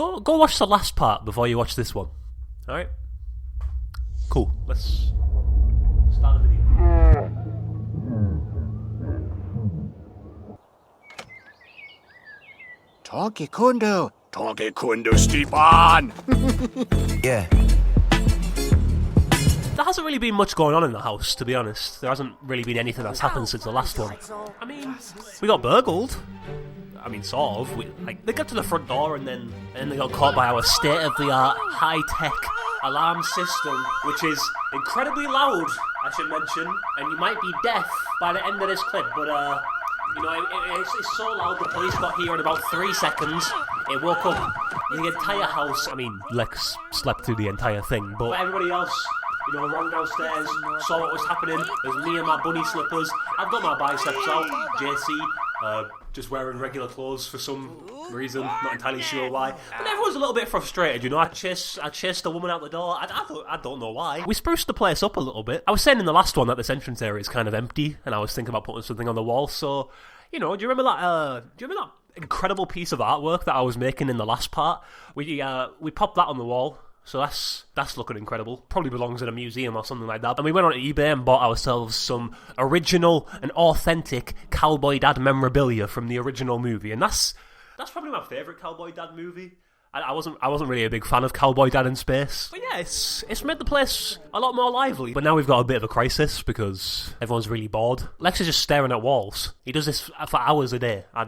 Go watch the last part before you watch this one. Alright? Cool. Let's start the video. Togi kundu, Stepan! Yeah. There hasn't really been much going on in the house, to be honest. There hasn't really been anything that's happened since the last one. I mean, we got burgled. I mean, sort of. They got to the front door and then they got caught by our state-of-the-art, high-tech alarm system, which is incredibly loud, I should mention, and you might be deaf by the end of this clip, but, you know, it's so loud, the police got here in about 3 seconds. It woke up the entire house. I mean, Lex slept through the entire thing, but everybody else, you know, ran downstairs, saw what was happening. There's me and my bunny slippers. I've got my biceps out. JC, just wearing regular clothes for some reason, not entirely sure why. And everyone's a little bit frustrated, you know. I chased a woman out the door. I don't know why. We spruced the place up a little bit. I was saying in the last one that this entrance area is kind of empty, and I was thinking about putting something on the wall. So, you know, do you remember that incredible piece of artwork that I was making in the last part? We popped that on the wall. So that's looking incredible. Probably belongs in a museum or something like that. And we went on eBay and bought ourselves some original and authentic Cowboy Dad memorabilia from the original movie. And that's probably my favourite Cowboy Dad movie. I wasn't really a big fan of Cowboy Dad in space. But yeah, it's made the place a lot more lively. But now we've got a bit of a crisis because everyone's really bored. Lex is just staring at walls. He does this for hours a day. I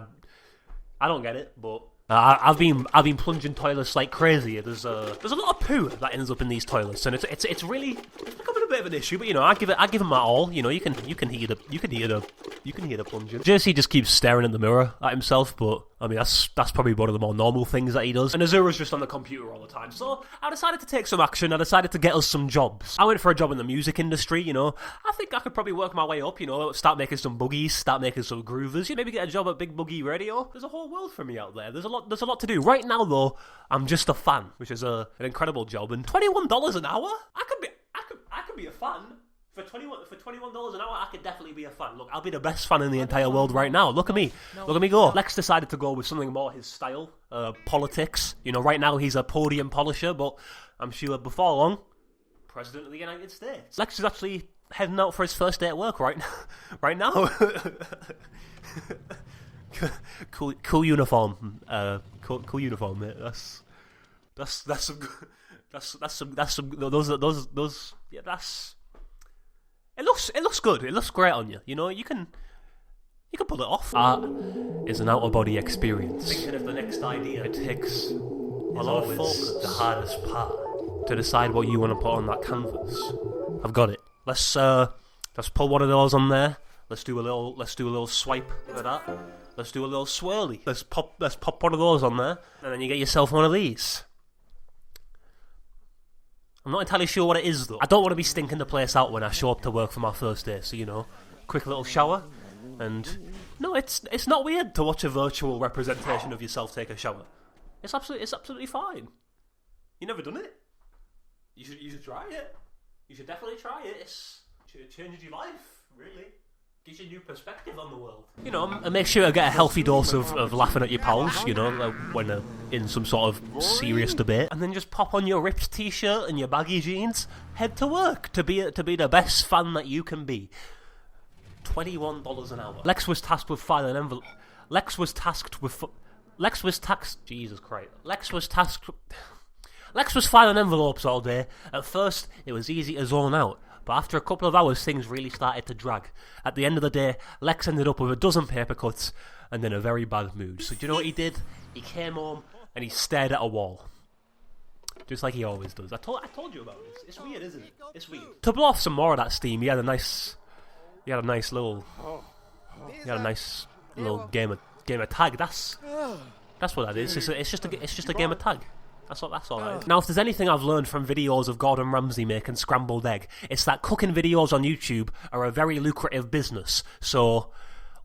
don't get it, but I've been plunging toilets like crazy. There's a lot of poo that ends up in these toilets, and it's really becoming a bit of an issue. But you know, I give him my all. You know, you can hear the plunging. JC just keeps staring in the mirror at himself, but I mean that's probably one of the more normal things that he does. And Azura's just on the computer all the time. So I decided to take some action. I decided to get us some jobs. I went for a job in the music industry. You know, I think I could probably work my way up. You know, start making some boogies, start making some groovers. You know, maybe get a job at Big Boogie Radio. There's a whole world for me out there. There's a lot to do. Right now, though, I'm just a fan, which is an incredible job. And $21 an hour, I could be a fan. For $21 an hour, I could definitely be a fan. Look, I'll be the best fan in the entire world right now. Look at me go. Lex decided to go with something more his style, politics. You know, right now he's a podium polisher, but I'm sure before long, President of the United States. Lex is actually heading out for his first day at work right now. Cool uniform. Cool uniform, mate. That's some those. Yeah, that's. It looks good. It looks great on you. You know, you can pull it off. Art is an out of body experience. Thinking of the next idea, it takes a lot of focus. The hardest part to decide what you want to put on that canvas. I've got it. Let's pull one of those on there. Let's do a little swipe of that. Let's do a little swirly. Let's pop one of those on there, and then you get yourself one of these. I'm not entirely sure what it is, though. I don't want to be stinking the place out when I show up to work for my first day, so, you know, quick little shower, and... No, it's not weird to watch a virtual representation of yourself take a shower. It's absolutely fine. You never done it? You should try it. You should definitely try it. It changes your life, really. Gives you a new perspective on the world. You know, and make sure to get a healthy dose of laughing at your pals, you know, when in some sort of serious debate. And then just pop on your ripped t-shirt and your baggy jeans, head to work to be the best fan that you can be. $21 an hour. Lex was tasked with filing an envelope. Lex was filing envelopes all day. At first, it was easy to zone out. But after a couple of hours, things really started to drag. At the end of the day, Lex ended up with a dozen paper cuts and in a very bad mood. So do you know what he did? He came home and he stared at a wall. Just like he always does. I told you about this. It's weird, isn't it? It's weird. To blow off some more of that steam, he had a nice little game of tag. That's what that is. It's just a game of tag. That's all right. Now, if there's anything I've learned from videos of Gordon Ramsay making scrambled egg, it's that cooking videos on YouTube are a very lucrative business. So,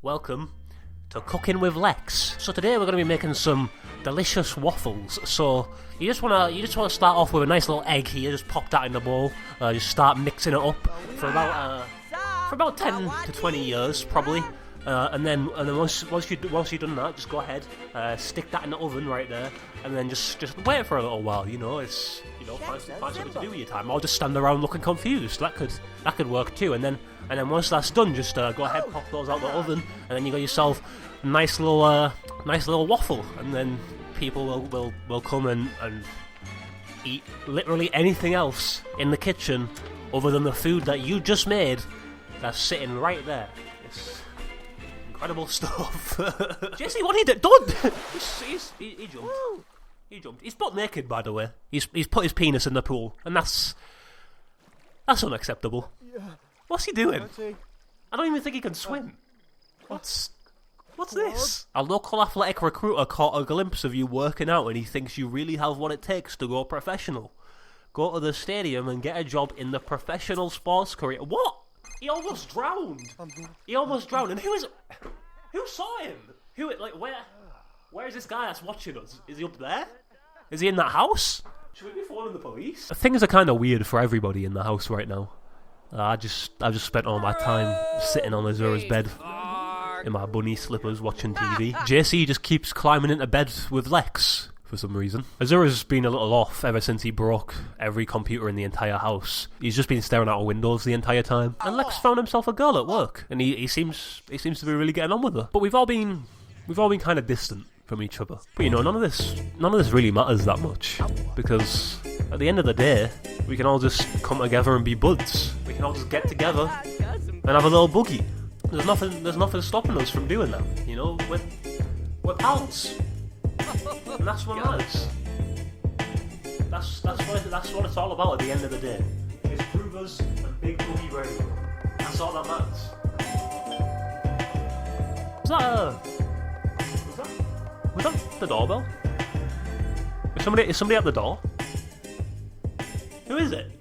welcome to Cooking with Lex. So today we're going to be making some delicious waffles. So you just want to start off with a nice little egg here. Just pop that in the bowl. Just start mixing it up for about 10 to 20 years probably. And then once you've done that, just go ahead, stick that in the oven right there, and then just wait for a little while. You know, it's find something to do with your time, or just stand around looking confused. That could work too. And then once that's done, just go ahead, pop those out the oven, and then you got yourself a nice little waffle. And then people will come and eat literally anything else in the kitchen other than the food that you just made. That's sitting right there. It's incredible stuff. Jesse, what he done? He jumped. He jumped. He's butt naked, by the way. He's put his penis in the pool, and that's unacceptable. What's he doing? I don't even think he can swim. What's this? A local athletic recruiter caught a glimpse of you working out, and he thinks you really have what it takes to go professional. Go to the stadium and get a job in the professional sports career. What? He almost drowned. And who saw him? Where is this guy that's watching us? Is he up there? Is he in that house? Should we be phoning the police? Things are kind of weird for everybody in the house right now. I've just spent all my time sitting on Azura's bed in my bunny slippers watching TV. JC just keeps climbing into bed with Lex for some reason. Azura's been a little off ever since he broke every computer in the entire house. He's just been staring out of windows the entire time. And Lex found himself a girl at work, and he seems to be really getting on with her. But we've all been kind of distant from each other. But you know, none of this really matters that much, because at the end of the day, we can all just come together and be buds. We can all just get together and have a little boogie. There's nothing stopping us from doing that. You know, we're pals. And that's what matters. That's what it's all about at the end of the day. It's Groovers and Big Boogie Radio. That's all that matters. Was that the doorbell? Is somebody at the door? Who is it?